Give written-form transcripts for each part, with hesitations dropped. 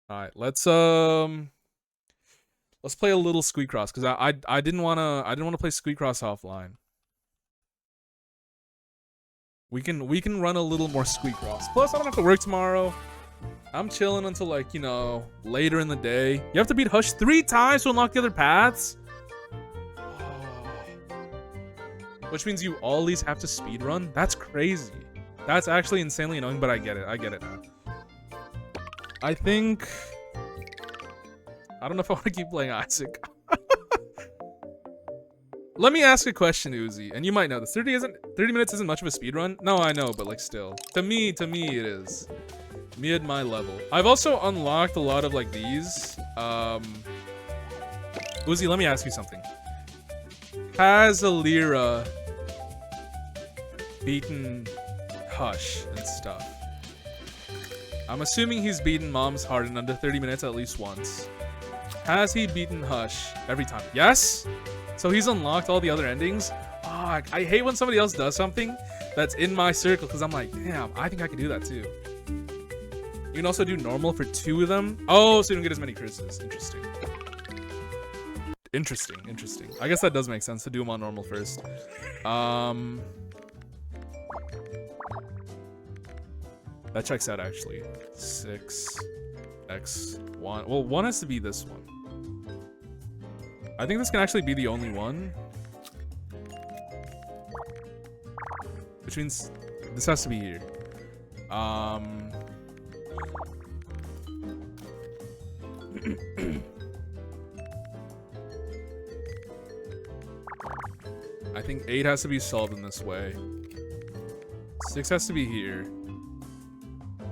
All right, let's play a little Squeakross because I didn't wanna play Squeakross offline. We can run a little more Squeakross. Plus, I don't have to work tomorrow. I'm chilling until like, you know, later in the day. You have to beat Hush 3 times to unlock the other paths. Which means you always have to speedrun. That's crazy. That's actually insanely annoying, but I get it. I get it now. I think I don't know if I want to keep playing Isaac. Let me ask a question, Uzi, and you might know this. 30 minutes isn't much of a speedrun. No, I know, but like still. To me it is. Me at my level. I've also unlocked a lot of like these. Uzi, let me ask you something. Has Alira beaten Hush and stuff? I'm assuming he's beaten Mom's Heart in under 30 minutes at least once. Has he beaten Hush every time? Yes? So he's unlocked all the other endings? Oh, I hate when somebody else does something that's in my circle because I'm like, damn, I think I could do that too. You can also do normal for 2 of them. Oh, so you don't get as many curses. Interesting. Interesting. I guess that does make sense to do them on normal first. That checks out actually. 6x1. Well, 1 has to be this one. I think this can actually be the only one. Which means this has to be here. I think 8 has to be solved in this way. 6 has to be here.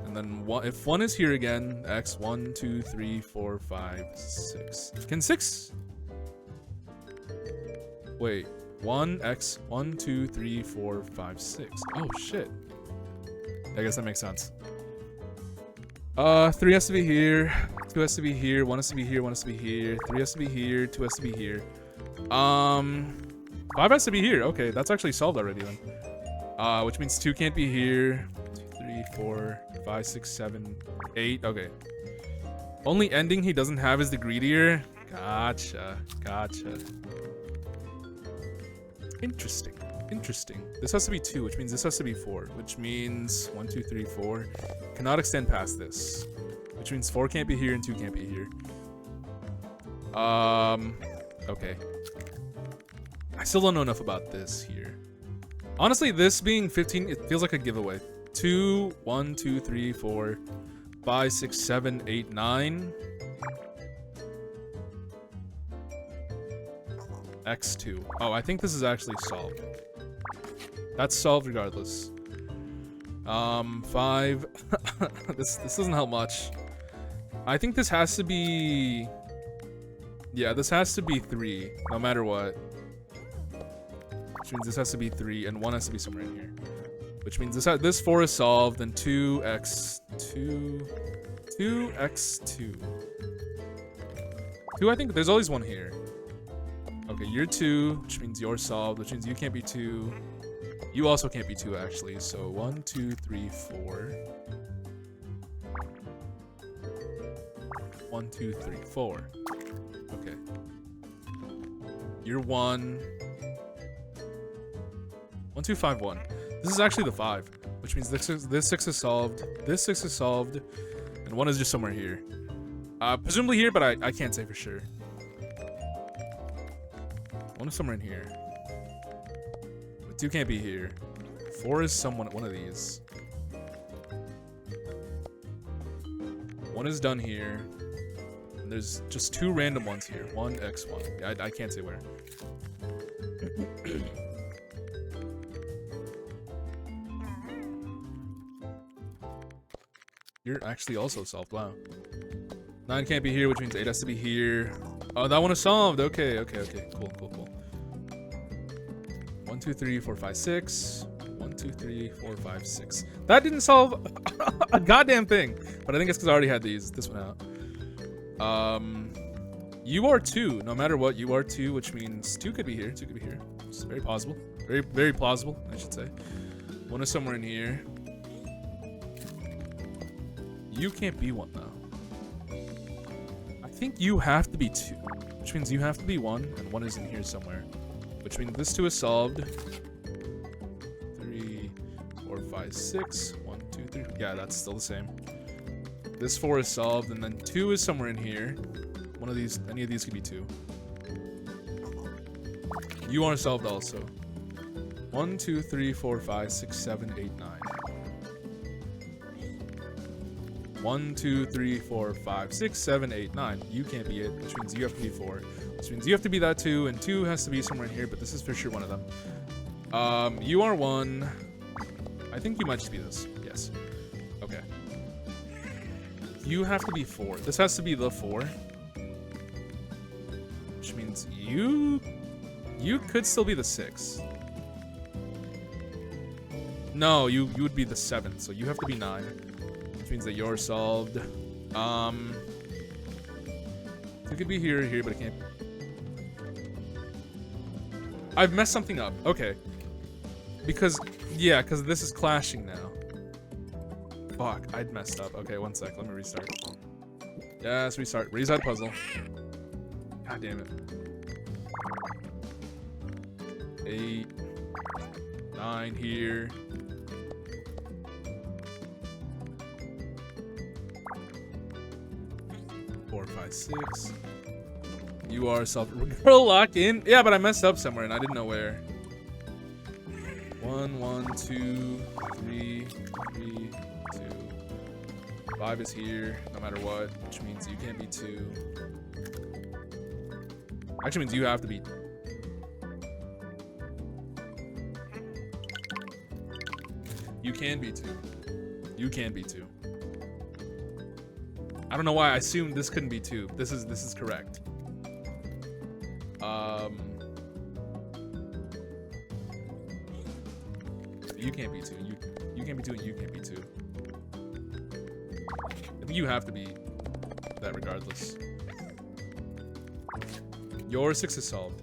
And then if 1 is here again, x 1, 2, 3, 4, 5, 6. Can 6? Wait, 1, x 1, 2, 3, 4, 5, 6. Oh shit. I guess that makes sense. 3 has to be here. 2 has to be here. 1 has to be here. 1 has to be here. 3 has to be here. 2 has to be here. 5 has to be here. Okay, that's actually solved already then. Which means 2 can't be here. 2, 3, 4, 5, 6, 7, 8. Okay. Only ending he doesn't have is the greedier. Gotcha. Interesting. This has to be 2, which means this has to be 4, which means 1, 2, 3, 4 cannot extend past this, which means 4 can't be here and 2 can't be here. Okay. I still don't know enough about this here. Honestly, this being 15, it feels like a giveaway. 2, 1, 2, 3, 4, 5, 6, 7, 8, 9. X2. Oh, I think this is actually solved. That's solved regardless. 5. This doesn't help much. I think this has to be... Yeah, this has to be 3, no matter what. Which means this has to be 3, and 1 has to be somewhere in here. Which means this 4 is solved, and 2x2... 2x2. 2, I think there's always 1 here. Okay, you're 2, which means you're solved, which means you can't be 2. You also can't be 2, actually. So 1, 2, 3, 4. 1, 2, 3, 4. Okay. You're 1. 1, 2, 5, 1. This is actually the 5, which means this 6 is solved. This 6 is solved, and 1 is just somewhere here. Presumably here, but I can't say for sure. 1 is somewhere in here. But 2 can't be here. 4 is one of these. 1 is done here. And there's just 2 random ones here. 1, x1. I can't say where. You're actually also solved. Wow. 9 can't be here, which means 8 has to be here. Oh, that one is solved. Okay. Cool. 1, 2, 3, 4, 5, 6. 1, 2, 3, 4, 5, 6. That didn't solve a goddamn thing. But I think it's because I already had this one out. You are 2. No matter what, you are 2, which means 2 could be here. 2 could be here. It's very possible. Very plausible, I should say. 1 is somewhere in here. You can't be 1 though. think you have to be 2, which means you have to be 1, and 1 is in here somewhere. Which means this 2 is solved. 3, 4, 5, 6. 1, 2, 3. Yeah, that's still the same. This 4 is solved, and then 2 is somewhere in here. One of these, any of these could be 2. You are solved also. 1, 2, 3, 4, 5, 6, 7, 8, 9. 1, 2, 3, 4, 5, 6, 7, 8, 9. You can't be it, which means you have to be 4. Which means you have to be that 2, and 2 has to be somewhere in here, but this is for sure one of them. You are 1. I think you might just be this. Yes. Okay. You have to be 4. This has to be the 4. Which means you could still be the 6. No, you would be the 7, so you have to be 9. Which means that you're solved. It could be here, but it can't. I've messed something up. Okay. Because this is clashing now. Fuck, I'd messed up. Okay, one sec. Let me restart. Yes, restart. Reset puzzle. God damn it. 8, 9 here. 4, 5, 6. You are self. Girl, lock in. Yeah, but I messed up somewhere and I didn't know where. 1, 1, 2, 3, 3, 2. 5 is here, no matter what, which means you can't be 2. Actually means you have to be. You can be 2. You can be 2. I don't know why I assumed this couldn't be 2. This is correct. You can't be 2. You can't be 2 and you can't be 2. I think you have to be that regardless. Your 6 is solved.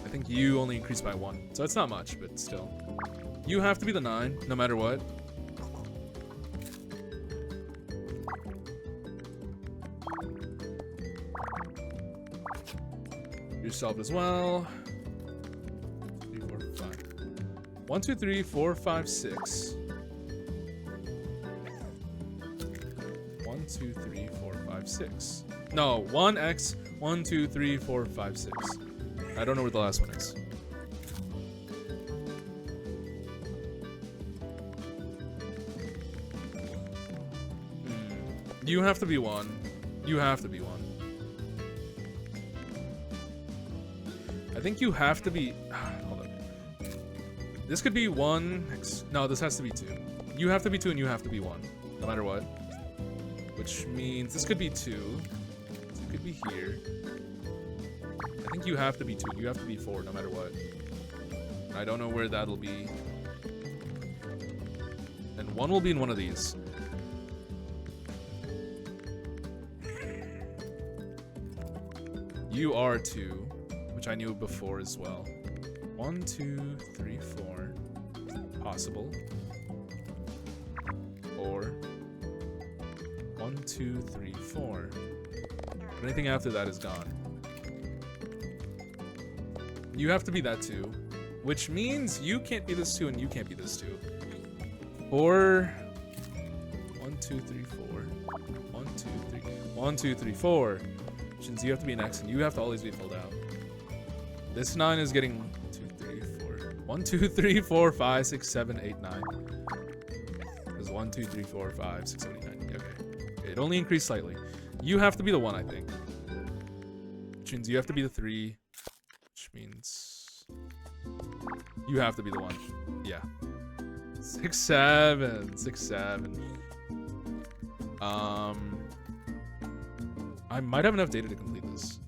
I think you only increased by 1. So it's not much, but still. You have to be the 9, no matter what. You're solved as well. 3, 4, 5. 1, 2, 3, 4, 5, 6. 1, 2, 3, 4, 5, 6. No, 1x. 1, 2, 3, 4, 5, 6. I don't know where the last one is. You have to be 1. You have to be 1. I think you have to be. Hold on. This could be 1. No, this has to be 2. You have to be 2 and you have to be 1. No matter what. Which means this could be 2. It could be here. I think you have to be 2. You have to be 4 no matter what. I don't know where that'll be. And 1 will be in one of these. You are 2, which I knew before as well. 1, 2, 3, 4. Possible. Or 1, 2, 3, 4. But anything after that is gone. You have to be that 2, which means you can't be this 2 and you can't be this 2. Or 1, 2, 3, 4. 1, 2, 3. 1, 2, 3, 4. Which means you have to be an X and you have to always be filled out. This 9 is getting 1, 2, 3, 4. 1, 2, 3, 4, 5, 6, 7, 8, 9. There's 1, 2, 3, 4, 5, 6, 7, 8, 9. Okay. It only increased slightly. You have to be the 1, I think. Which means you have to be the 3. Which means you have to be the 1. Yeah. 6, 7. 6, 7. I might have enough data to complete this.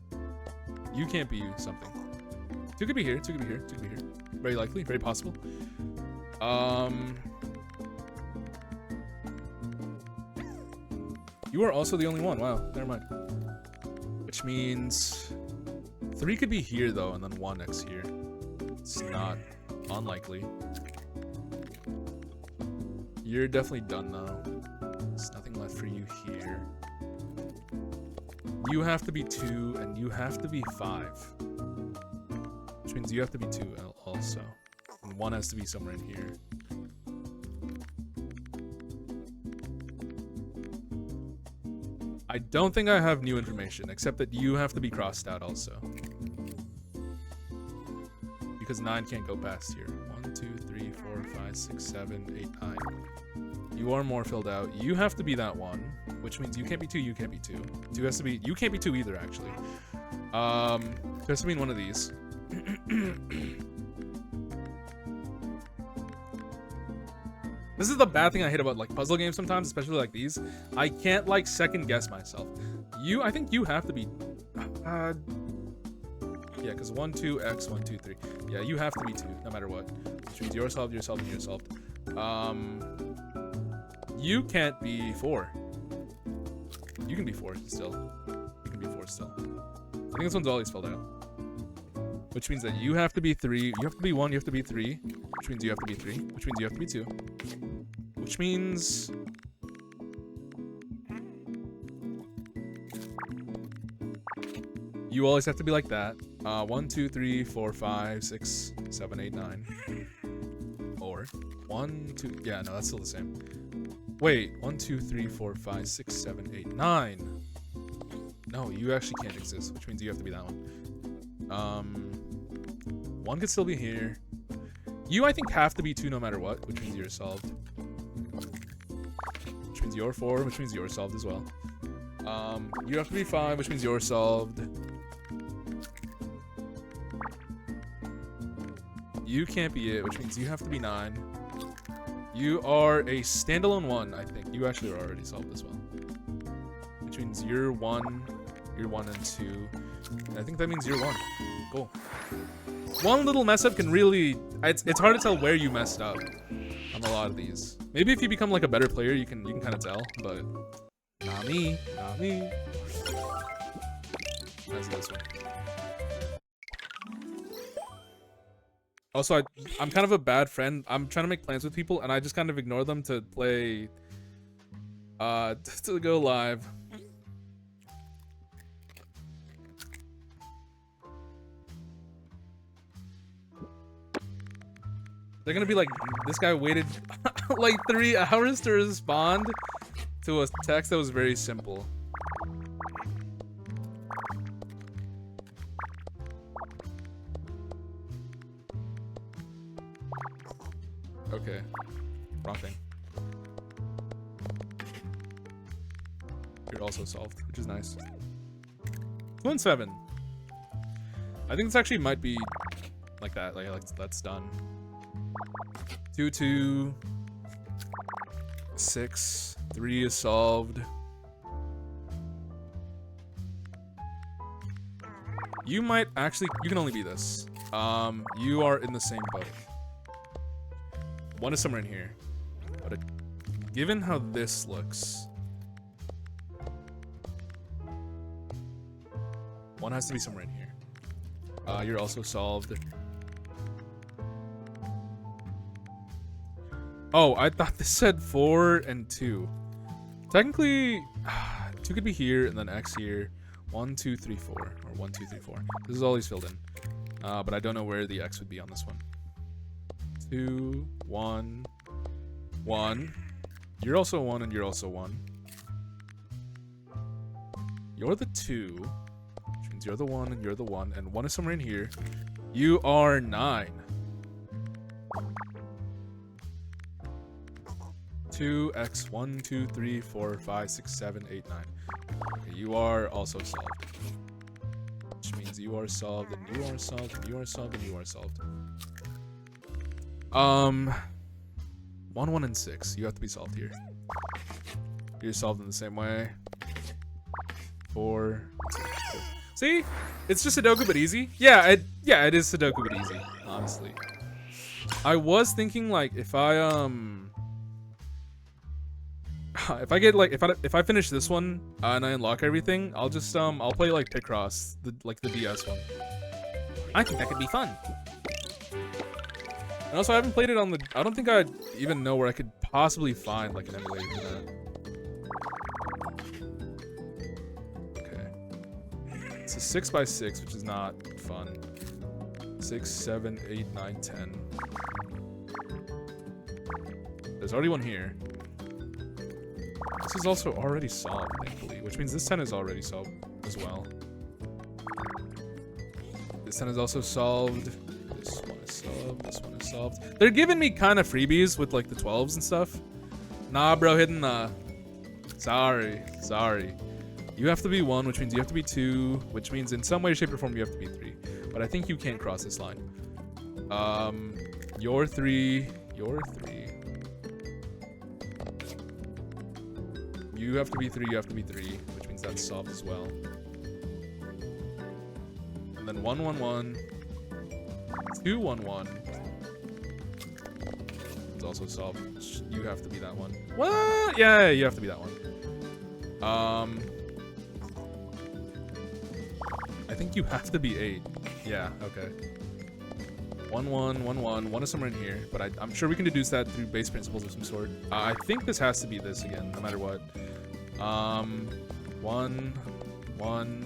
You can't be something. 2 could be here. 2 could be here. 2 could be here. Very likely. Very possible. You are also the only one. Wow. Never mind. Which means 3 could be here though, and then 1 next here. It's not unlikely. You're definitely done though. There's nothing left for you here. You have to be 2 and you have to be 5. Which means you have to be 2 also. And 1 has to be somewhere in here. I don't think I have new information, except that you have to be crossed out also. Because 9 can't go past here. 1, 2, 3, 4, 5, 6, 7, 8, 9. You are more filled out. You have to be that 1, which means you can't be 2, you can't be 2. 2 has to be, you can't be 2 either, actually. It has to be in one of these. This is the bad thing I hate about like puzzle games sometimes, especially like these. I can't like second guess myself. I think you have to be, yeah, because 1, 2, X, 1, 2, 3. Yeah, you have to be 2, no matter what. Which means you're solved, you're solved, and you're solved. You can't be 4. You can be 4 still. You can be 4 still. I think this one's always filled out. Which means that you have to be 3. You have to be 1, you have to be 3. Which means you have to be 3. Which means you have to be 2. Which means... you always have to be like that. 1, 2, 3, 4, 5, 6, 7, 8, 9. Or 1, 2... yeah, no, that's still the same. Wait, 1, 2, 3, 4, 5, 6, 7, 8, 9. No, you actually can't exist, which means you have to be that one. 1 could still be here. You, I think, have to be 2 no matter what, which means you're solved. Which means you're 4, which means you're solved as well. You have to be 5, which means you're solved. You can't be it, which means you have to be 9. You are a standalone 1, I think. You actually are already solved as well. Which means you're 1 and 2. And I think that means you're 1. Cool. One little mess up can really... It's hard to tell where you messed up on a lot of these. Maybe if you become like a better player, you can kind of tell, but not me, not me. As this one. Also, I'm kind of a bad friend. I'm trying to make plans with people, and I just kind of ignore them to play, to go live. They're gonna be like, this guy waited like 3 hours to respond to a text that was very simple. Okay, wrong thing. You're also solved, which is nice. 2 and 7. I think this actually might be like that. Like that's done. 2, 2, 6, 3 is solved. You might actually, you can only be this. You are in the same boat. 1 is somewhere in here. But given how this looks, 1 has to be somewhere in here. You're also solved. Oh, I thought this said 4 and 2. Technically, 2 could be here and then X here. 1, 2, 3, 4. Or 1, 2, 3, 4. This is always filled in. But I don't know where the X would be on this one. 2, 1, 1. You're also 1 and you're also 1. You're the 2. Which means you're the 1 and you're the 1. And 1 is somewhere in here. You are 9. 2, X, 1, 2, 3, 4, 5, 6, 7, 8, 9. Okay, you are also solved. Which means you are solved, and you are solved, and you are solved, and you are solved. 1, 1, and 6. You have to be solved here. You're solved in the same way. 4, 2. See? It's just Sudoku but easy. Yeah, it is Sudoku but easy, honestly. I was thinking like if I if I finish this one and I unlock everything, I'll just I'll play like Picross, the DS one. I think that could be fun. And also, I haven't played it on the... I don't think I even know where I could possibly find, like, an emulator for that. Okay. It's a 6x6, which is not fun. 6, 7, 8, 9, 10. There's already one here. This is also already solved, thankfully, which means this 10 is already solved as well. This 10 is also solved. This one is solved. This one is solved. They're giving me kind of freebies with like the 12s and stuff. Nah, bro, hidden. Sorry. You have to be 1, which means you have to be 2, which means in some way, shape, or form you have to be 3. But I think you can't cross this line. You're 3. You're 3. You have to be 3. You have to be 3, which means that's solved as well. And then 1, 1, 1. 2, 1, 1. It's also solved. You have to be that one. What? Yeah, you have to be that one. I think you have to be 8. Yeah, okay. 1, 1, 1, 1. 1 is somewhere in here, but I'm sure we can deduce that through base principles of some sort. I think this has to be this again, no matter what. 1, 1.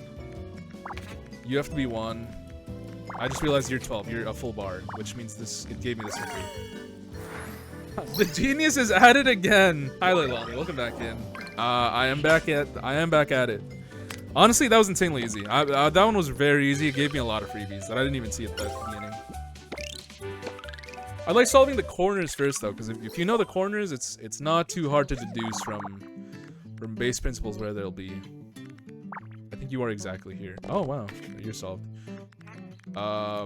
You have to be 1. I just realized you're 12. You're a full bar, which means this. It gave me this for free. The genius is at it again. Hi, Leilani. Welcome back in. I am back at it. Honestly, that was insanely easy. That one was very easy. It gave me a lot of freebies that I didn't even see at the beginning. I like solving the corners first though, because if you know the corners, it's not too hard to deduce from base principles where they'll be. I think you are exactly here. Oh wow, you're solved. I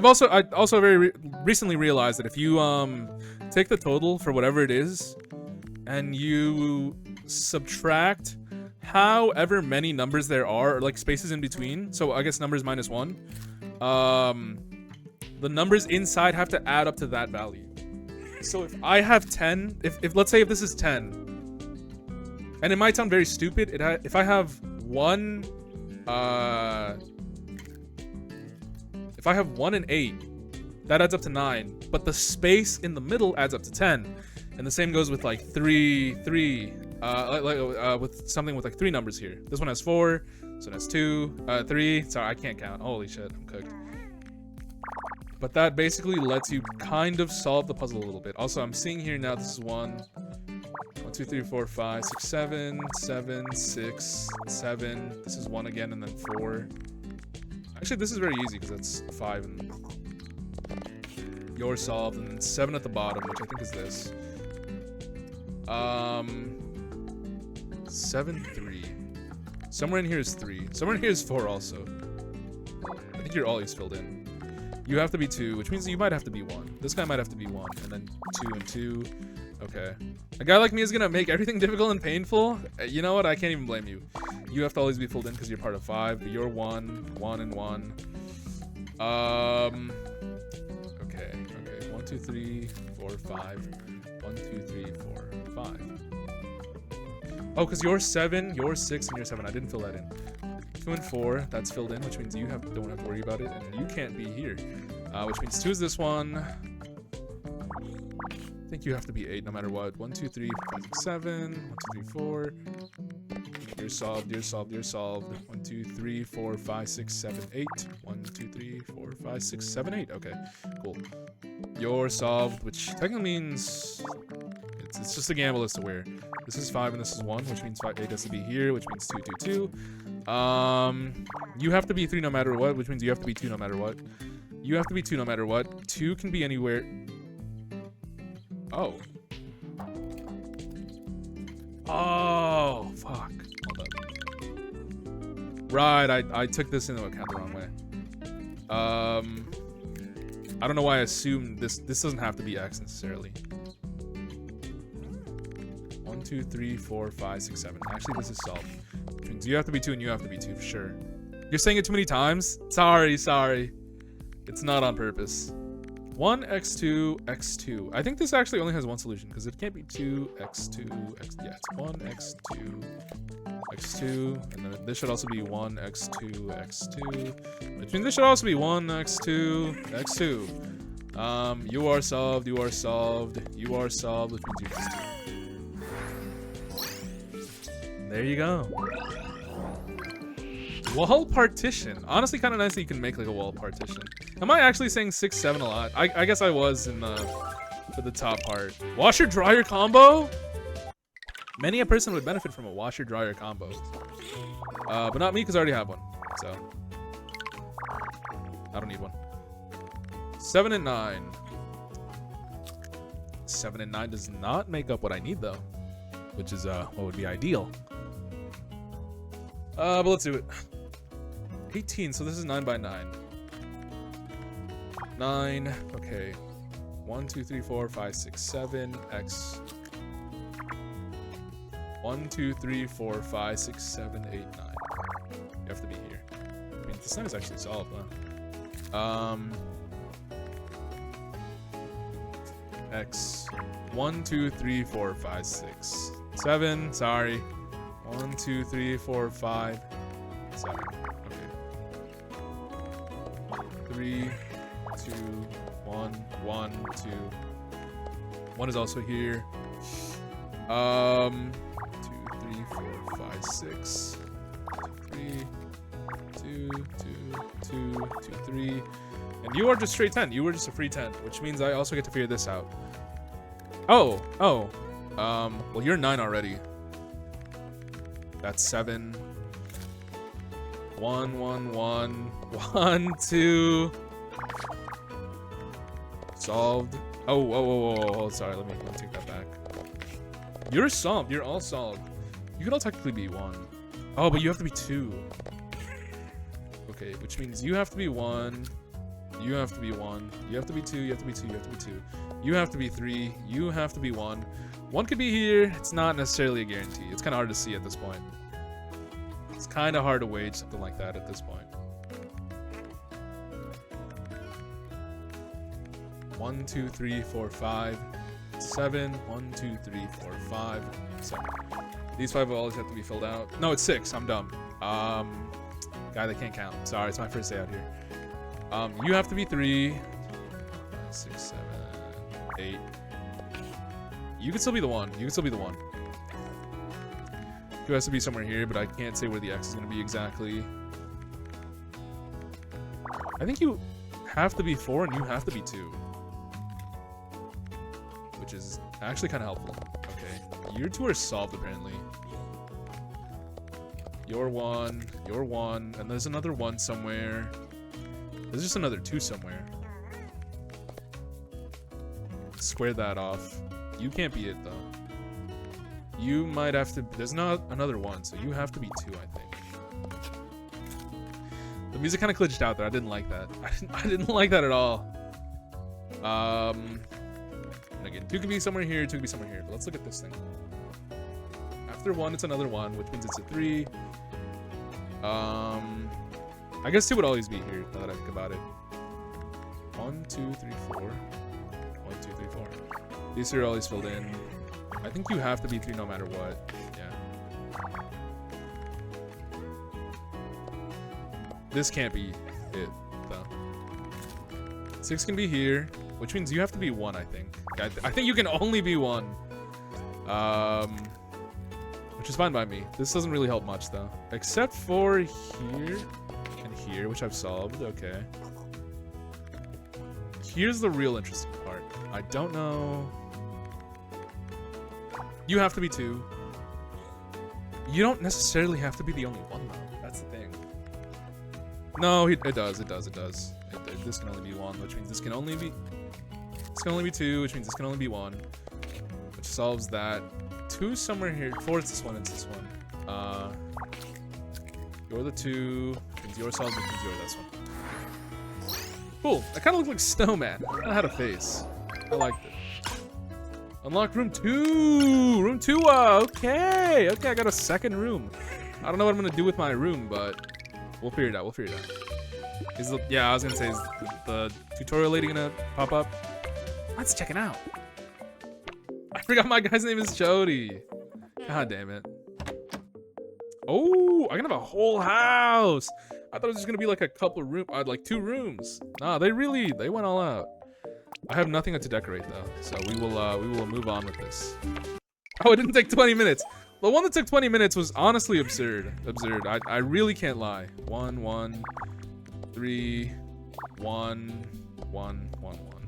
also very recently realized that if you take the total for whatever it is and you subtract however many numbers there are, or like spaces in between, so I guess numbers minus 1, the numbers inside have to add up to that value. So if I have 10, if let's say if this is 10, and it might sound very stupid, if I have 1 if I have 1 and 8, that adds up to 9, but the space in the middle adds up to 10. And the same goes with like 3, with something with like 3 numbers here. This one has 4, this one has 2, 3. Sorry, I can't count. Holy shit, I'm cooked. But that basically lets you kind of solve the puzzle a little bit. Also, I'm seeing here now, this is 1, 2, 3, 4, 5, 6, 7, 7, 6, 7. This is 1 again, and then 4. Actually, this is very easy because that's 5 and you're solved, and then 7 at the bottom, which I think is this. 7, 3. Somewhere in here is 3. Somewhere in here is 4 also. I think you're always filled in. You have to be 2, which means you might have to be 1. This guy might have to be 1, and then 2 and 2. Okay. A guy like me is gonna make everything difficult and painful. You know what? I can't even blame you. You have to always be filled in because you're part of 5, but you're 1, 1, and 1. Okay. 1, 2, 3, 4, 5. 1, 2, 3, 4, 5. Oh, because you're 7, you're 6, and you're 7. I didn't fill that in. 2 and 4, that's filled in, which means you don't have to worry about it, and you can't be here. Which means 2 is this one. I think you have to be 8 no matter what. 1, 2, 3, 4, 5, 6, 7. 1, 2, 3, 4. You're solved, you're solved, you're solved. 1, 2, 3, 4, 5, 6, 7, 8. 1, 2, 3, 4, 5, 6, 7, 8. Okay, cool. You're solved, which technically means it's just a gamble as to where. This is 5 and this is 1, which means 8 has to be here, which means 2, 2, 2. You have to be 3 no matter what, which means you have to be 2 no matter what. You have to be 2 no matter what. 2 can be anywhere. Oh. Oh, fuck. Hold up. Right, I took this into account the wrong way. I don't know why I assumed this doesn't have to be X necessarily. 1, 2, 3, 4, 5, 6, 7. Actually, this is solved. Which means you have to be 2 and you have to be 2 for sure. You're saying it too many times? Sorry. It's not on purpose. 1, 1x2 x2. I think this actually only has one solution because it can't be 2x2 x. Yeah, it's 1x2 x2, and then this should also be 1x2 x2, which means this should also be 1x2 x2. You are solved. You are solved. You are solved, which means you're just 2. There you go. Wall partition. Honestly, kind of nice that you can make like a wall partition. Am I actually saying 6, 7 a lot? I guess I was in the for the top part. Washer dryer combo. Many a person would benefit from a washer dryer combo, but not me because I already have one. So I don't need one. 7 and 9. 7 and 9 does not make up what I need though, which is what would be ideal. But let's do it. 18, so this is 9 by 9. 9, okay. 1, 2, 3, 4, 5, 6, 7, x. 1, 2, 3, 4, 5, 6, 7, 8, 9. You have to be here. I mean, this 9 is actually solved, huh? X. 1, 2, 3, 4, 5, 6, 7. Sorry. 1, 2, 3, 4, 5, 7. Okay. 3, 2, 1, 1, 2. 1 is also here. 2, 3, 4, 5, 6. 3, 2, 2, 2, 2, 3. And you are just straight 10. You were just a free 10, which means I also get to figure this out. Oh. Well, you're 9 already. That's 7. 1, 1, 1. 1, 2. Solved. Oh, sorry. Let me take that back. You're solved. You're all solved. You could all technically be 1. Oh, but you have to be 2. Okay, which means you have to be 1. You have to be 1. You have to be 2. You have to be 2. You have to be 2. You have to be 3. You have to be 1. 1 could be here. It's not necessarily a guarantee. It's kind of hard to see at this point. It's kind of hard to wage something like that at this point. 1, 2, 3, 4, 5, 7. 1, 2, 3, 4, 5, 7. These 5 will always have to be filled out. No, it's 6. I'm dumb. Guy that can't count. Sorry, it's my first day out here. You have to be 3. 5, 6, 7, 8. You can still be the 1. You can still be the 1. Q has to be somewhere here, but I can't say where the X is going to be exactly. I think you have to be 4 and you have to be 2. Which is actually kind of helpful. Okay. Your 2 are solved, apparently. You're 1. You're 1. And there's another 1 somewhere. There's just another 2 somewhere. Square that off. You can't be it, though. You might have to... There's not another 1, so you have to be 2, I think. The music kind of glitched out there. I didn't like that. I didn't like that at all. And again, 2 could be somewhere here, 2 could be somewhere here. But let's look at this thing. After 1, it's another 1, which means it's a 3. I guess 2 would always be here, now that I think about it. 1, 2, 3, 4. 1, 2, 3, 4. These 3 are always filled in. I think you have to be 3 no matter what. Yeah. This can't be it, though. 6 can be here, which means you have to be 1, I think. I think you can only be 1. Which is fine by me. This doesn't really help much, though. Except for here and here, which I've solved. Okay. Here's the real interesting part. I don't know... You have to be 2. You don't necessarily have to be the only 1, though. That's the thing. No, it does. This can only be 1, which means this can only be... This can only be 2, which means this can only be 1. Which solves that. 2 somewhere here. 4, it's this one, it's this one. You're the 2. Which means you're solved, which means you're this one. Cool. I kind of look like Snowman. I had a face. I liked it. Unlock room 2! Room 2! Okay! Okay, I got a second room. I don't know what I'm gonna do with my room, but we'll figure it out. Yeah, I was gonna say, is the tutorial lady gonna pop up? Let's check it out. I forgot my guy's name is Jody. God damn it. Oh, I can have a whole house. I thought it was just gonna be like a couple of rooms, like 2 rooms. Nah, they went all out. I have nothing to decorate though, so we will move on with this. Oh, it didn't take 20 minutes. The one that took 20 minutes was honestly absurd. Absurd. I really can't lie. 1 1 3 1 1 1 1.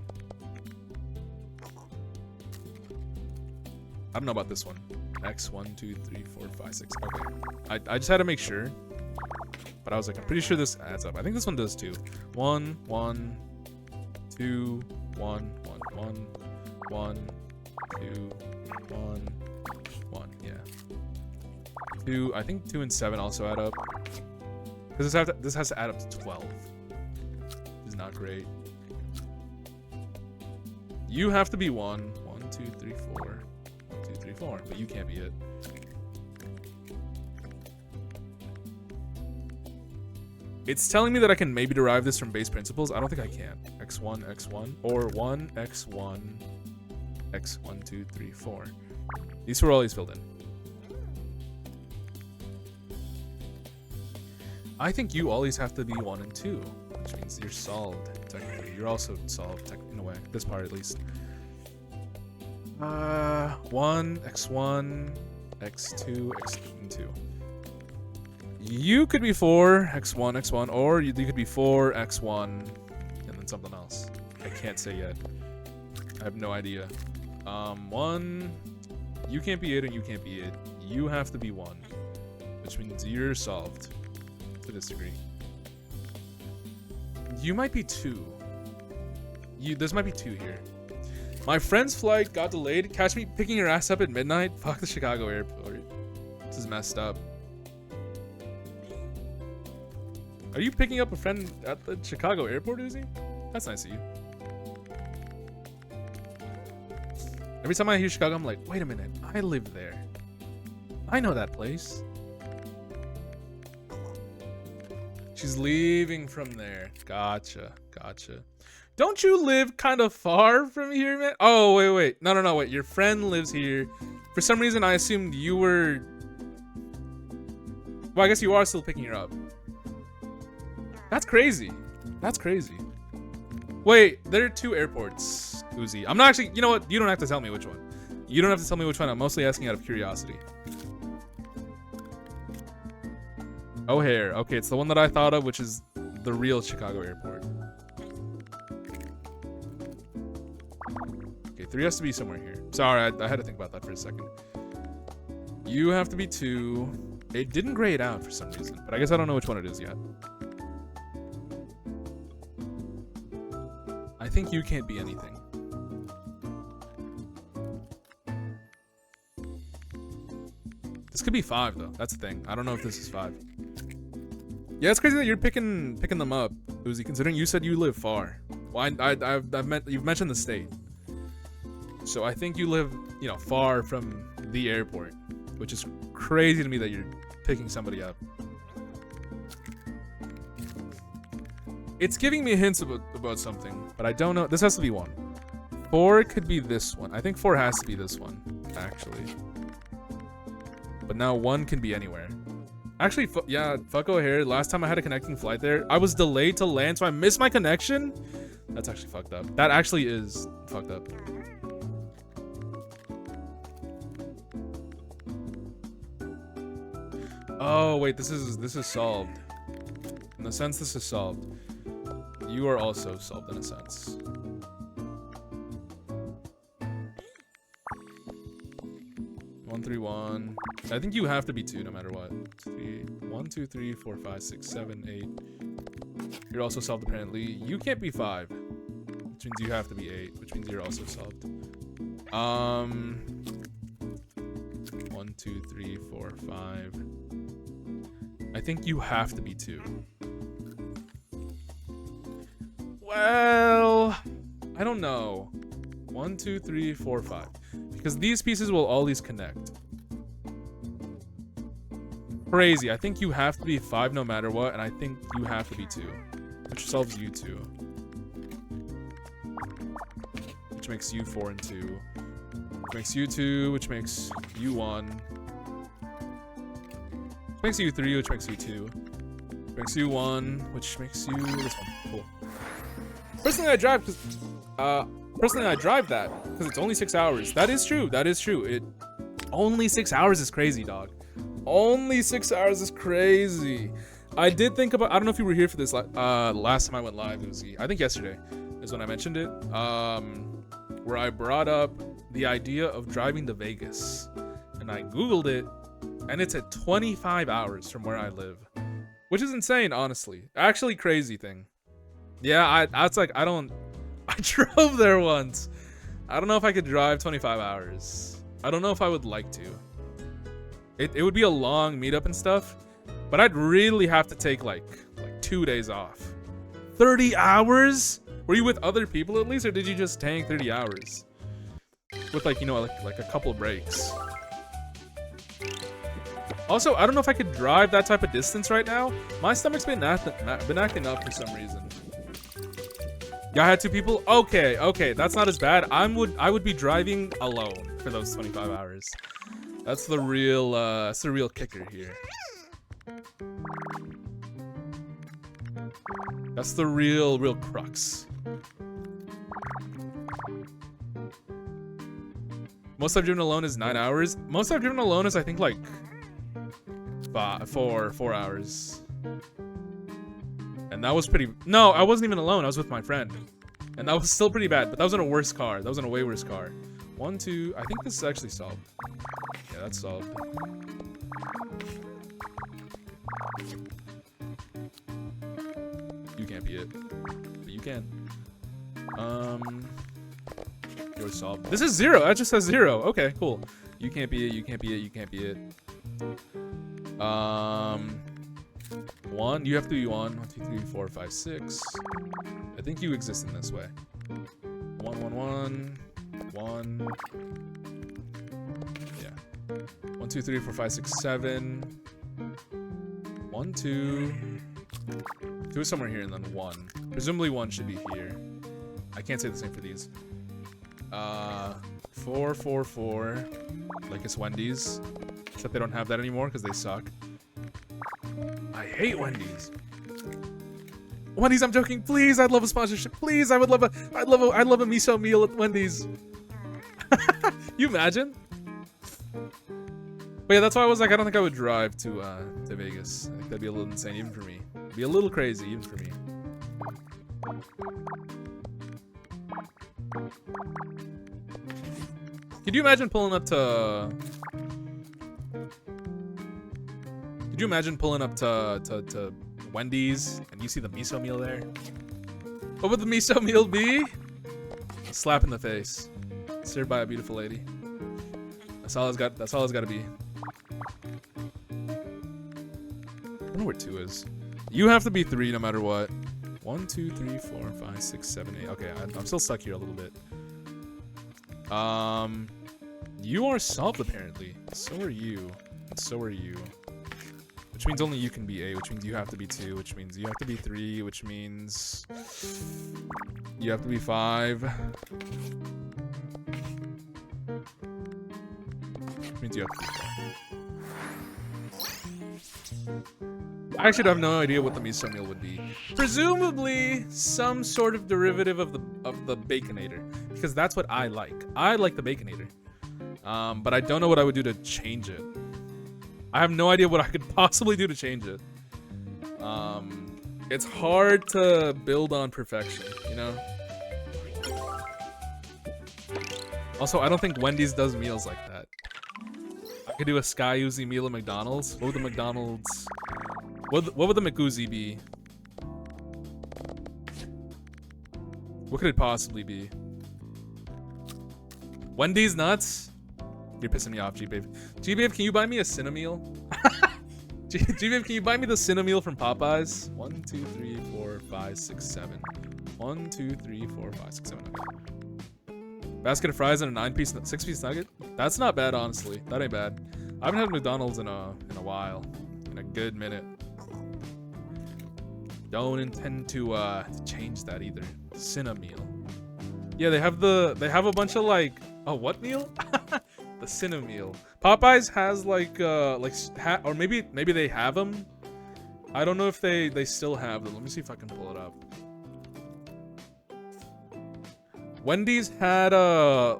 I don't know about this one. X 1 2 3 4 5 6. Okay. I just had to make sure. But I was like, I'm pretty sure this adds up. I think this one does too. 1 1 2 1 1 1 1 2 1 1. Yeah. 2. I think 2 and 7 also add up. Because this has to add up to 12. This is not great. You have to be 1 1 2 3 4 1 2 3 4, but you can't be it. It's telling me that I can maybe derive this from base principles. I don't think I can. X1, X1, or 1, X1, X1, 2, 3, 4. These were always filled in. I think you always have to be 1 and 2, which means you're solved, technically. You're also solved, in a way. This part, at least. 1, X1, X2, X2. You could be 4, X1, X1, or you could be 4, X1, and then something else. I can't say yet. I have no idea. 1, you can't be 8 and you can't be 8. You have to be 1, which means you're solved, to this degree. You might be 2. This might be 2 here. My friend's flight got delayed. Catch me picking your ass up at midnight. Fuck the Chicago airport. This is messed up. Are you picking up a friend at the Chicago airport, Uzi? That's nice of you. Every time I hear Chicago, I'm like, wait a minute, I live there. I know that place. She's leaving from there. Gotcha, gotcha. Don't you live kind of far from here, man? Oh, wait. No, wait. Your friend lives here. For some reason, I assumed you were... Well, I guess you are still picking her up. That's crazy. That's crazy. Wait, there are 2 airports, Uzi. I'm not actually... You know what? You don't have to tell me which one. You don't have to tell me which one. I'm mostly asking out of curiosity. O'Hare. Okay, it's the one that I thought of, which is the real Chicago airport. Okay, 3 has to be somewhere here. Sorry, I had to think about that for a second. You have to be 2. It didn't grade out for some reason, but I guess I don't know which one it is yet. I think you can't be anything. This could be 5 though. That's the thing. I don't know if this is 5. Yeah, it's crazy that you're picking them up, Uzi. Considering you said you live far. Well, you've mentioned the state, so I think you live, far from the airport, which is crazy to me that you're picking somebody up. It's giving me hints about something, but I don't know. This has to be 1. 4 could be this one. I think 4 has to be this one, actually. But now 1 can be anywhere. Actually, yeah, fuck O'Hare. Last time I had a connecting flight there, I was delayed to land, so I missed my connection. That's actually fucked up. That actually is fucked up. Oh, wait, this is solved. In a sense, this is solved. You are also solved in a sense. One, 3, 1. I think you have to be 2 no matter what. 1, 2, 3, 4, 5, 6, 7, 8. You're also solved apparently. You can't be 5, which means you have to be 8, which means you're also solved. 1, 2, 3, 4, 5. I think you have to be 2. Well, I don't know. 1, 2, 3, 4, 5. Because these pieces will always connect. Crazy. I think you have to be 5 no matter what, and I think you have to be 2. which solves you 2. Which makes you 4 and 2. Which makes you 2, which makes you 1. Which makes you 3, which makes you 2. Which makes you 1, which makes you this one. Cool. Personally, I drive that because it's only 6 hours. That is true. That is true. It only 6 hours is crazy, dog. Only 6 hours is crazy. I did think about. I don't know if you were here for this last time I went live. It was, I think yesterday is when I mentioned it. Where I brought up the idea of driving to Vegas, and I googled it, and it's at 25 hours from where I live, which is insane, honestly. Actually, crazy thing. Yeah, I drove there once. I don't know if I could drive 25 hours. I don't know if I would like to. It would be a long meetup and stuff, but I'd really have to take like 2 days off. 30 hours? Were you with other people at least, or did you just tank 30 hours? With like, you know, like a couple breaks. Also, I don't know if I could drive that type of distance right now. My stomach's been acting up for some reason. Yeah, I had 2 people? Okay, that's not as bad. I would be driving alone for those 25 hours. That's the real kicker here. That's the real crux. Most I've driven alone is 9 hours. Most I've driven alone is, I think, like 4 hours. And that was pretty. No, I wasn't even alone. I was with my friend, and that was still pretty bad. But that was in a worse car. That was in a way worse car. 1, 2. I think this is actually solved. Yeah, that's solved. You can't be it, but you can. You're solved. This is 0. That just says 0. Okay, cool. You can't be it. You can't be it. You can't be it. 1. You have to be 1. 1, 2, 3, 4, 5, 6. I think you exist in this way. 1, 1, 1. 1. Yeah. 1, 2, 3, 4, 5, 6, 7. 1, 2. 2 is somewhere here, and then 1. Presumably 1 should be here. I can't say the same for these. 4, 4, 4. Like it's Wendy's. Except they don't have that anymore because they suck. I hate Wendy's. Wendy's, I'm joking. Please, I'd love a sponsorship. Please, I'd love a miso meal at Wendy's. You imagine? But yeah, that's why I was like, I don't think I would drive to Vegas. I think that'd be a little insane even for me. It'd be a little crazy even for me. Could you imagine pulling up to? Could you imagine pulling up to Wendy's and you see the miso meal there? What would the miso meal be? A slap in the face, served by a beautiful lady. That's all it's got. That's all it's got to be. I don't know where 2 is. You have to be 3 no matter what. 1, 2, 3, 4, 5, 6, 7, 8. Okay, I'm still stuck here a little bit. You are solved apparently. So are you. And so are you. Which means only you can be 8, which means you have to be 2, which means you have to be 3, which means you have to be 5. Which means you have to be 4. I actually have no idea what the miso meal would be. Presumably some sort of derivative of the Baconator, because that's what I like. I like the Baconator, but I don't know what I would do to change it. I have no idea what I could possibly do to change it. It's hard to build on perfection, you know? Also, I don't think Wendy's does meals like that. I could do a Sky Uzi meal at McDonald's. What would the McDonald's... What would the McUzi be? What could it possibly be? Wendy's nuts? You're pissing me off, G-Babe. G-Babe, can you buy me a Cinemeal? G-Babe, can you buy me the Cinemeal from Popeyes? 1, 2, 3, 4, 5, 6, 7. 1, 2, 3, 4, 5, 6, 7. Okay. Basket of fries and a 6-piece nugget? That's not bad, honestly. That ain't bad. I haven't had McDonald's in a while. In a good minute. Don't intend to change that either. Cinna meal. Yeah, they have a bunch of like what meal? The Cinna meal. Popeyes has like or maybe they have them. I don't know if they still have them. Let me see if I can pull it up. Wendy's had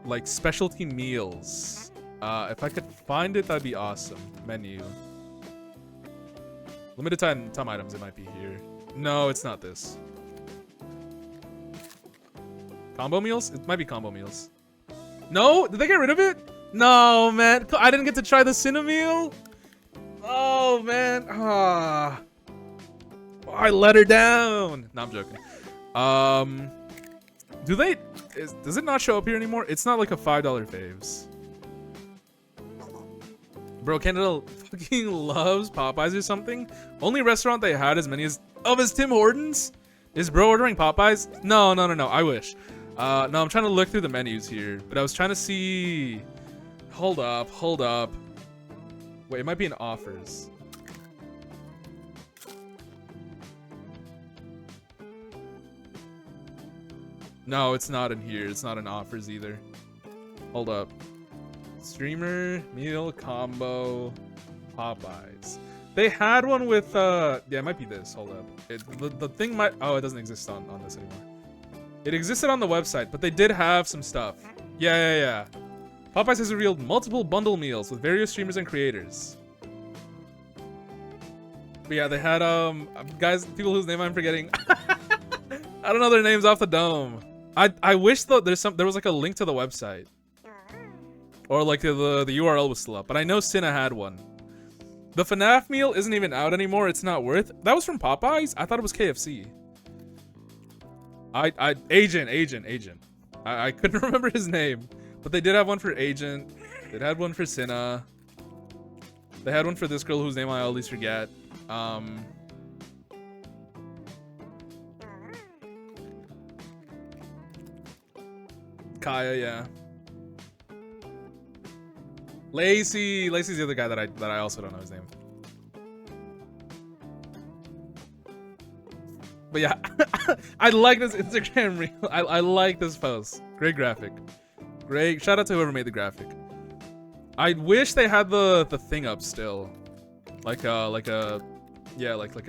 like specialty meals. If I could find it, that'd be awesome. Menu. Limited time items, it might be here. No, it's not this. Combo meals? It might be combo meals. No? Did they get rid of it? No, man. I didn't get to try the Cinna meal? Oh, man. Ah. Oh, I let her down. No, I'm joking. Does it not show up here anymore? It's not like a $5 faves. Bro, Canada fucking loves Popeyes or something. Only restaurant they had as many as Tim Hortons? Is bro ordering Popeyes? No. I wish. No, I'm trying to look through the menus here, but I was trying to see. Hold up. Wait, it might be in offers. No, it's not in here. It's not in offers either. Hold up. Streamer, meal, combo, Popeyes. They had one with, yeah, it might be this. Hold up. The thing might, oh, it doesn't exist on this anymore. It existed on the website, but they did have some stuff. Yeah. Popeyes has revealed multiple bundle meals with various streamers and creators. But yeah, they had, guys, people whose name I'm forgetting. I don't know their names off the dome. I wish though there was like a link to the website. Or like the URL was still up, but I know Cinna had one. The FNAF meal isn't even out anymore. It's not worth. That was from Popeyes? I thought it was KFC. Agent. I couldn't remember his name, but they did have one for Agent. They had one for Cinna. They had one for this girl whose name I always forget. Kaya, yeah. Lacey's the other guy that I also don't know his name. But yeah, I like this Instagram reel. I like this post. Great graphic. Great. Shout out to whoever made the graphic. I wish they had the thing up still, like a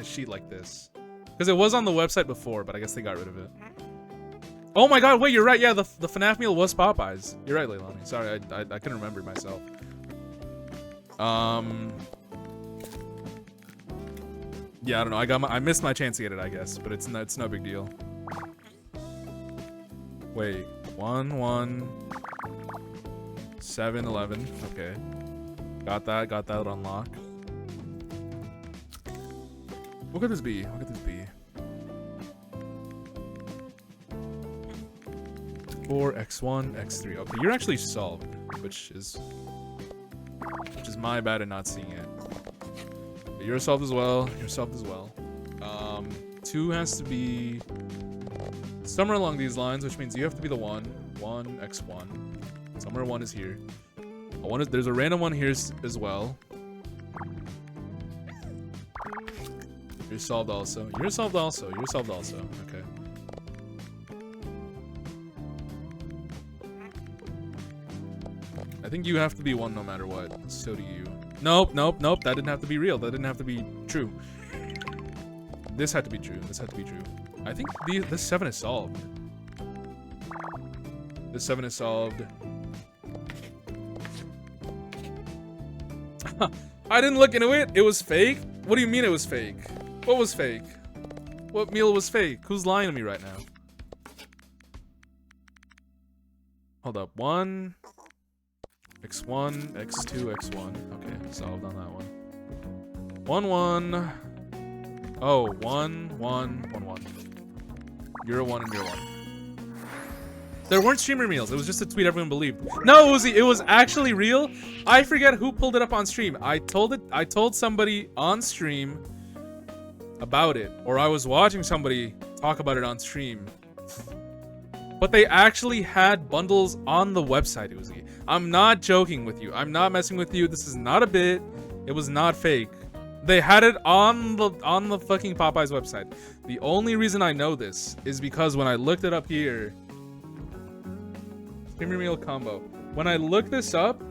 sheet like this, because it was on the website before, but I guess they got rid of it. Oh my god, wait, you're right. Yeah, the FNAF meal was Popeyes. You're right, Leilani. Sorry, I couldn't remember myself. Yeah, I don't know. I missed my chance to get it, I guess, but it's no big deal. Wait, 1-1 7-11. Okay, got that unlocked. What could this be? 4x1 x3. Okay, you're actually solved, which is my bad in not seeing it. But you're solved as well. 2 has to be somewhere along these lines, which means you have to be the 1 x1. Somewhere 1 is here. There's a random 1 here as well. You're solved also. You're solved also. Okay. I think you have to be 1 no matter what. So do you. Nope. That didn't have to be real. That didn't have to be true. This had to be true. I think this 7 is solved. This 7 is solved. I didn't look into it. It was fake. What do you mean it was fake? What was fake? What meal was fake? Who's lying to me right now? Hold up. 1 x1 x2 x1. Okay, solved on that one. 1-1. Oh, 1-1-1-1. You're a 1 and you're a 1. There weren't streamer meals. It was just a tweet everyone believed. No, it was actually real. I forget who pulled it up on stream. I told somebody on stream about it, or I was watching somebody talk about it on stream. But they actually had bundles on the website, Uzi. I'm not joking with you. I'm not messing with you. This is not a bit. It was not fake. They had it on the fucking Popeyes website. The only reason I know this is because when I looked it up here, Premier Meal combo. When I look this up,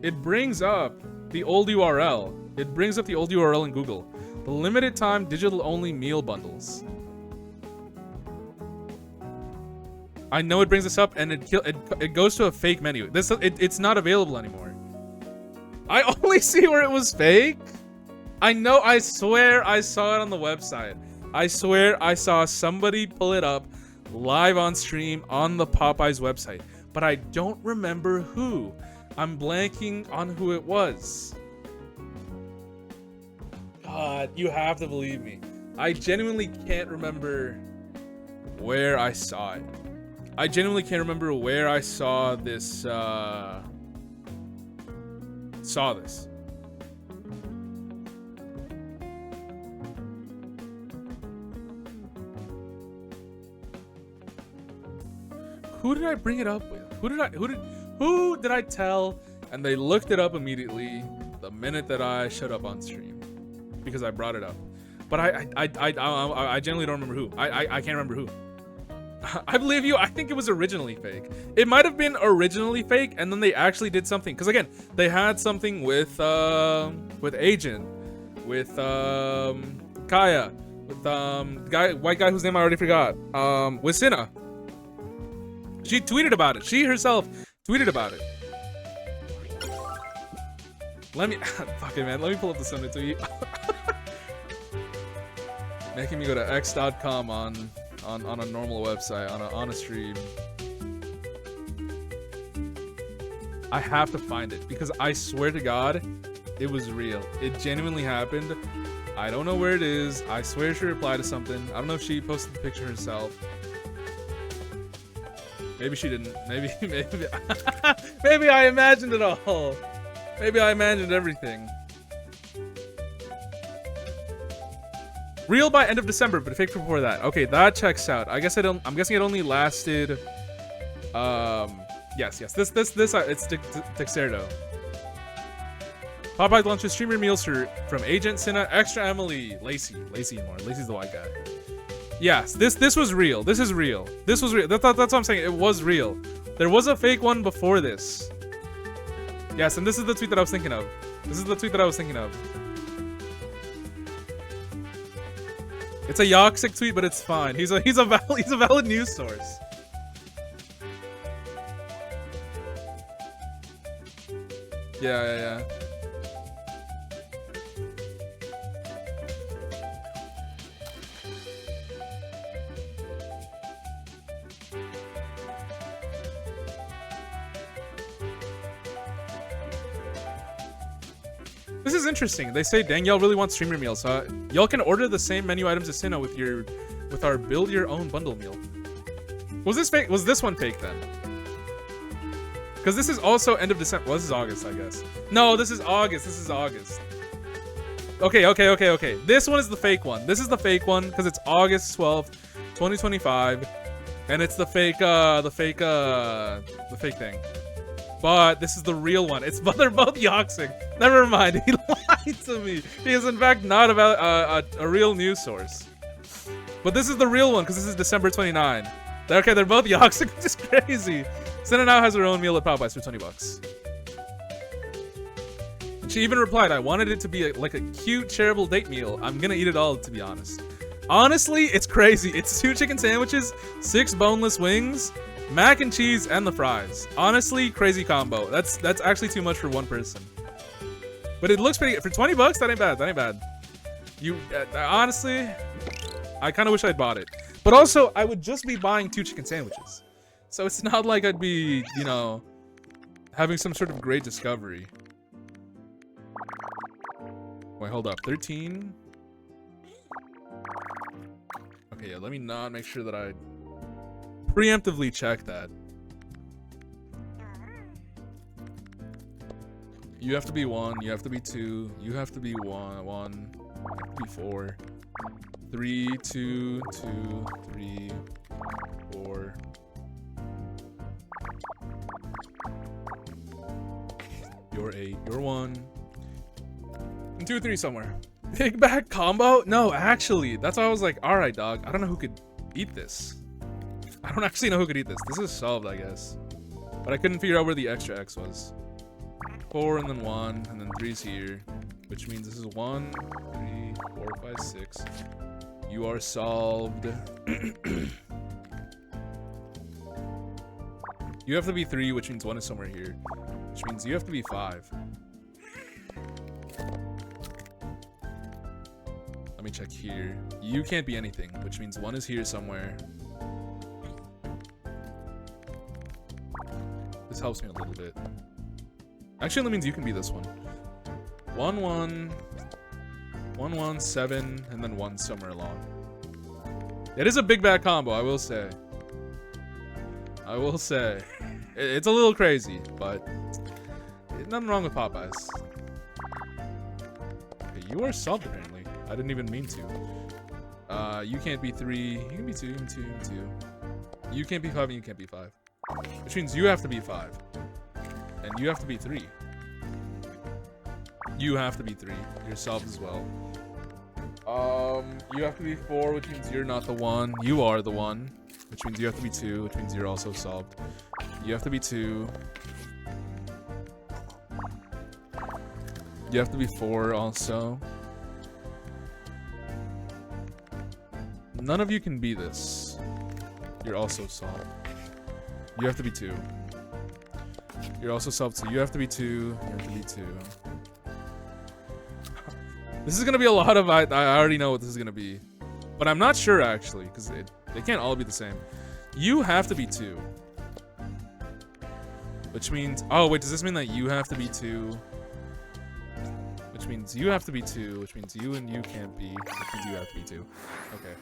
it brings up the old URL. It brings up the old URL in Google. The limited time digital only meal bundles. I know it brings this up and it goes to a fake menu. It's not available anymore. I only see where it was fake. I swear I saw it on the website. I swear I saw somebody pull it up live on stream on the Popeyes website. But I don't remember who. I'm blanking on who it was. God, you have to believe me. I genuinely can't remember where I saw it. I genuinely can't remember where I saw this, Who did I bring it up with? Who did I tell? And they looked it up immediately the minute that I showed up on stream because I brought it up. But I genuinely don't remember who. I can't remember who. I believe you. I think it was originally fake. It might have been originally fake, and then they actually did something. Because again, they had something with Agent, with Kaya, with white guy whose name I already forgot. With Sinna. She tweeted about it. She herself tweeted about it. Let me fuck it, man. Let me pull up the send it to you. Making me go to x.com on a normal website on a stream. I have to find it because I swear to God, it was real. It genuinely happened. I don't know where it is. I swear she replied to something. I don't know if she posted the picture herself. Maybe she didn't. Maybe maybe I imagined it all. Maybe I imagined everything. Real by end of December, but fake before that. Okay, that checks out. I guess I'm guessing it only lasted. Yes. This it's Dexerto. Popeyes launches streamer meals from Agent, Sinna, Extra Emily, Lacey and more. Lacey's the white guy. Yes, this was real. This is real. This was real. That's what I'm saying. It was real. There was a fake one before this. Yes, and this is the tweet that I was thinking of. It's a Yoxic tweet, but it's fine. He's a valid news source. Yeah. This is interesting. They say Danielle really wants streamer meals. Y'all can order the same menu items as Sinna with our build your own bundle meal. Was this fake? Was this one fake then? Because this is also end of December. Well, this is August, I guess. No, this is August. Okay. This one is the fake one. This is the fake one because it's August 12th, 2025, and it's the fake thing. But this is the real one. They're both Yoxic. Never mind. He lied to me. He is in fact not about a real news source. But this is the real one because this is December 29. Okay, they're both Yoxic, which is crazy. Senna now has her own meal at Popeyes for $20. And she even replied, I wanted it to be like a cute, shareable date meal. I'm gonna eat it all, to be honest. Honestly, it's crazy. It's 2 chicken sandwiches, 6 boneless wings, mac and cheese, and the fries. Honestly, crazy combo. That's actually too much for one person. But it looks pretty good. For $20, that ain't bad. Honestly, I kind of wish I'd bought it. But also, I would just be buying 2 chicken sandwiches. So it's not like I'd be, having some sort of great discovery. Wait, hold up. 13? Okay, yeah, let me not make sure that I preemptively check that. You have to be 1, you have to be 2, you have to be 1, you have to be 4. 3, 2, 2, 3, 4. You're 8, you're 1. 2, 3 somewhere. Big back combo? No, actually, that's why I was like, all right, dog. I don't know who could eat this. I don't actually know who could eat this. This is solved, I guess. But I couldn't figure out where the extra X was. 4 and then 1 and then 3's here, which means this is 1, 3, 4, 5, 6. You are solved. You have to be 3, which means 1 is somewhere here, which means you have to be 5. Let me check here. You can't be anything, which means 1 is here somewhere. This helps me a little bit. Actually, that means you can be this one. 1, 1, 1, 1, 7, and then 1 somewhere along. It is a big bad combo, I will say. I will say. It's a little crazy, but nothing wrong with Popeyes. Okay, you are solved apparently. I didn't even mean to. You can't be 3. You can be 2, you can be 2, you can be 2. You can't be 5 and you can't be 5. Which means you have to be 5. And you have to be 3. You have to be 3. You're solved as well. You have to be 4, which means you're not the 1. You are the 1. Which means you have to be 2, which means you're also solved. You have to be 2. You have to be 4 also. None of you can be this. You're also solved. You have to be 2. You're also solved, so you have to be 2. You have to be 2. This is gonna be a lot of I already know what this is gonna be. But I'm not sure actually, because they can't all be the same. You have to be 2. Which means, oh wait, does this mean that you have to be 2? Which means you have to be 2, which means you and you can't be, which means you have to be 2. Okay.